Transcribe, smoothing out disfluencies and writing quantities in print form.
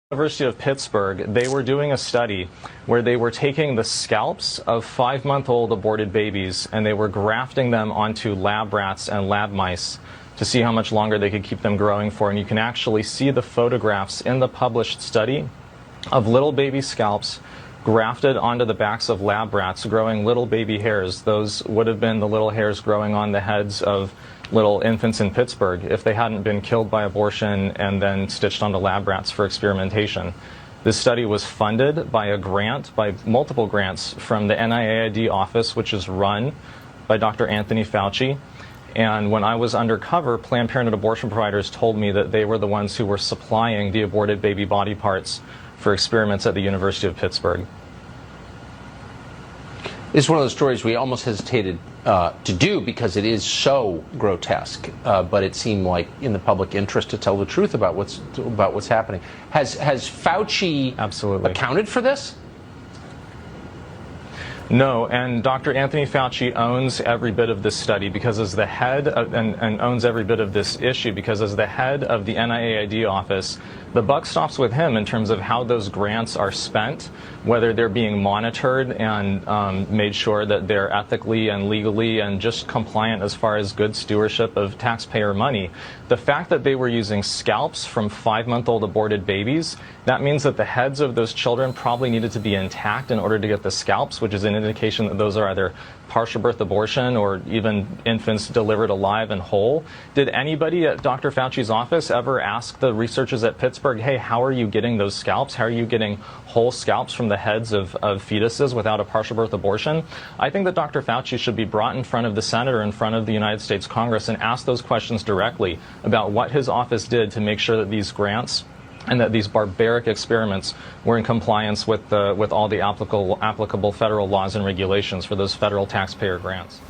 University of Pittsburgh, they were doing a study where they were taking the scalps of 5-month-old aborted babies and they were grafting them onto lab rats and lab mice to see how much longer they could keep them growing for. And you can actually see the photographs in the published study of little baby scalps grafted onto the backs of lab rats, growing little baby hairs. Those would have been the little hairs growing on the heads of little infants in Pittsburgh if they hadn't been killed by abortion and then stitched onto lab rats for experimentation. This study was funded by a grant, by multiple grants from the NIAID office, which is run by Dr. Anthony Fauci. And when I was undercover, Planned Parenthood abortion providers told me that they were the ones who were supplying the aborted baby body parts for experiments at the University of Pittsburgh. It's one of those stories we almost hesitated to do because it is so grotesque, but it seemed like in the public interest to tell the truth about what's happening. Has Fauci Absolutely accounted for this? No, and Dr. Anthony Fauci owns every bit of this study because as the head of, and owns every bit of this issue because as the head of the NIAID office, the buck stops with him in terms of how those grants are spent, whether they're being monitored and made sure that they're ethically and legally and just compliant as far as good stewardship of taxpayer money. The fact that they were using scalps from 5-month-old aborted babies, that means that the heads of those children probably needed to be intact in order to get the scalps, which is an indication that those are either partial birth abortion or even infants delivered alive and whole. Did anybody at Dr. Fauci's office ever ask the researchers at Pittsburgh, hey, how are you getting those scalps? How are you getting whole scalps from the heads of fetuses without a partial birth abortion? I think that Dr. Fauci should be brought in front of the Senate or in front of the United States Congress and ask those questions directly about what his office did to make sure that these grants and that these barbaric experiments were in compliance with all the applicable federal laws and regulations for those federal taxpayer grants.